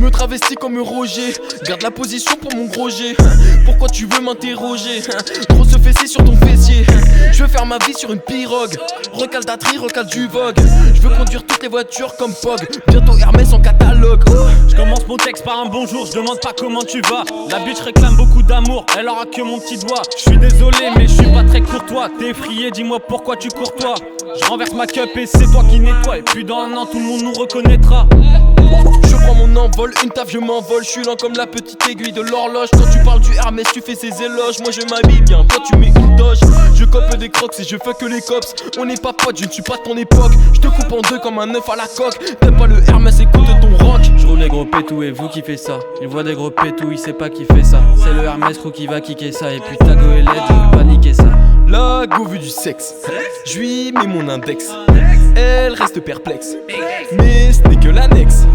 me travestis comme Roger, garde la position pour mon gros G. Pourquoi tu veux m'interroger? Grosse fessée sur ton fessier. Je veux faire ma vie sur une pirogue, recaldatrie, recale du Vogue. Je veux conduire toutes les voitures comme Pog, bientôt Hermès en catalogue. Je commence mon texte par un bonjour, je demande pas comment tu vas. La bitch réclame beaucoup d'amour, elle aura que mon petit doigt. Je suis désolé mais je suis pas très courtois. T'es effrayé, dis-moi pourquoi tu courtoies. Je renverse ma cup et c'est toi qui nettoie. Et puis dans un an tout le monde nous reconnaîtra. Je prends mon envol, une taf je m'envole. Je suis lent comme la petite aiguille de l'horloge. Quand tu parles du Hermès tu fais ses éloges. Moi je m'habille bien, toi tu mets une doge. Je cope des crocs et je fuck les cops. On n'est pas potes, je ne suis pas de ton époque. Je te coupe en deux comme un œuf à la coque. T'aimes pas le Hermès, écoute ton rock. Je roule les gros pétous et vous qui fait ça. Il voit des gros pétous, il sait pas qui fait ça. C'est le Hermès crew qui va kicker ça. Et puis Tago et LED, je veux pas niquer ça. La go vu du sexe, je lui mets mon index. Elle reste perplexe, mais ce n'est que l'annexe.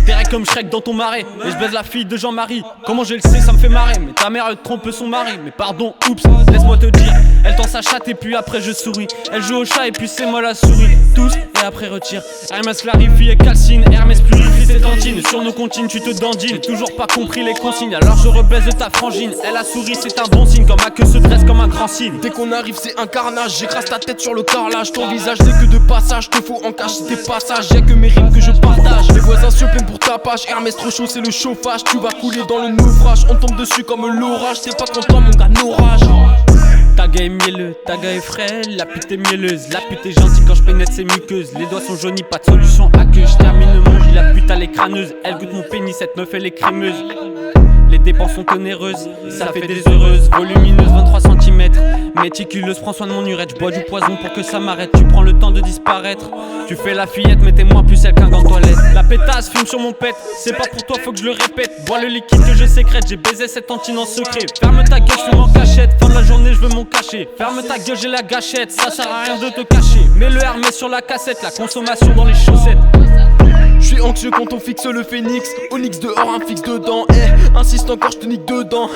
T'es rec comme Shrek dans ton marais, et je baise la fille de Jean-Marie. Comment je le sais, ça me fait marrer. Mais ta mère elle trompe son mari. Mais pardon, oups, laisse-moi te dire. Elle tend sa chatte et puis après je souris. Elle joue au chat et puis c'est moi la souris. Tous et après retire. Hermès clarifie et calcine. Hermès purifie ses dentines. Sur nos comptines tu te dandines. J'ai toujours pas compris les consignes. Alors je rebaise de ta frangine. Elle a souri, c'est un bon signe. Quand ma queue se dresse comme un grand signe. Dès qu'on arrive c'est un carnage. J'écrase ta tête sur le carrelage. Ton visage n'est que de passage. Te faut en cache tes passages. Y'a que mes rimes que je partage. Les voisins se plaignent pour ta page. Hermès trop chaud c'est le chauffage. Tu vas couler dans le naufrage. On tombe dessus comme l'orage. T'es pas content mon gars, orage. Ta gars est mielleux, ta gars est frêle, la pute est mielleuse. La pute est gentille quand je pénètre ses muqueuses. Les doigts sont jaunis, pas de solution à que je termine mon J. La pute elle est crâneuse, elle goûte mon pénis, cette meuf elle est crémeuse. Les dépenses sont onéreuses, ça fait des heureuses. Volumineuse, 23 cm, méticuleuse, prends soin de mon urètre. Je bois du poison pour que ça m'arrête, tu prends le temps de disparaître. Tu fais la fillette, mais t'es moins pucelle qu'un gant toilette. La pétasse fume sur mon pet, c'est pas pour toi, faut que je le répète. Bois le liquide que je sécrète, j'ai baisé cette tantine en secret. Ferme ta gueule, je fume en cachette, fin de la journée, je veux mon cachet. Ferme ta gueule, j'ai la gâchette, ça sert à rien de te cacher. Mets le Hermès sur la cassette, la consommation dans les chaussettes. Je suis anxieux quand on fixe le phénix. Onyx dehors, un fixe dedans. Insiste encore, je te nique dedans.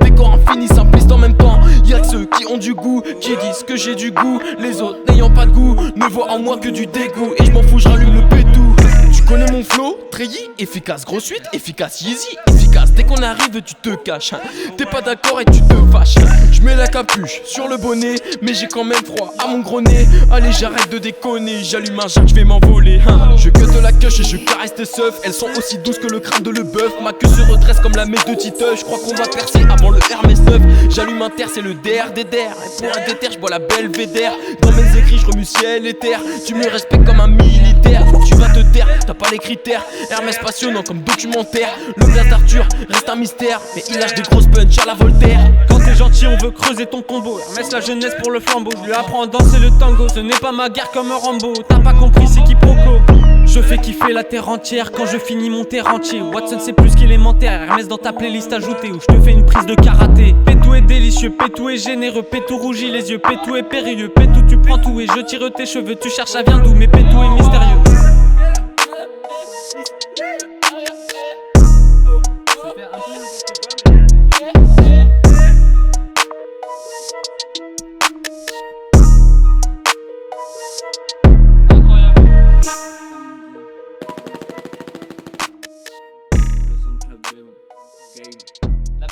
Décor infini, simpliste en même temps. Y'a que ceux qui ont du goût, qui disent que j'ai du goût. Les autres n'ayant pas de goût, ne voient en moi que du dégoût. Et je m'en fous, je rallume le pétou. Tu connais mon flow, treillis, efficace, grosse suite, efficace, Yeezy, efficace. Dès qu'on arrive, tu te caches. T'es pas d'accord et tu te fâches. Je mets la capuche sur le bonnet, mais j'ai quand même froid à mon gros nez. Allez, j'arrête de déconner, j'allume un jack, je vais m'envoler. Je cut la queue et je caresse tes seufs. Elles sont aussi douces que le crâne de le bœuf. Ma queue se redresse comme la mèche de Titeuf. Je crois qu'on va percer avant le Hermès 9. J'allume un terre, c'est le DR des der. Et pour un déter, je bois la Belvédère. Dans mes écrits, je remue ciel et terre. Tu me respectes comme un militaire. Tu vas te taire, t'as pas les critères. Hermès passionnant comme documentaire. Le gars d'Arthur reste un mystère, mais il lâche des grosses punch à la Voltaire. Quand t'es gentil, on veut creuser ton tombeau. Hermès la jeunesse pour le flambeau. Je lui apprends à danser le tango. Ce n'est pas ma guerre comme un Rambo. T'as pas compris, c'est quiproquo. Je fais kiffer la terre entière quand je finis mon terre entier. Watson c'est plus qu'élémentaire. Hermès dans ta playlist ajoutée où je te fais une prise de karaté. Pétou est délicieux, pétou est généreux, pétou rougit les yeux, pétou est périlleux, pétou tu prends tout et je tire tes cheveux. Tu cherches à vient d'où, mais pétou est mystérieux. La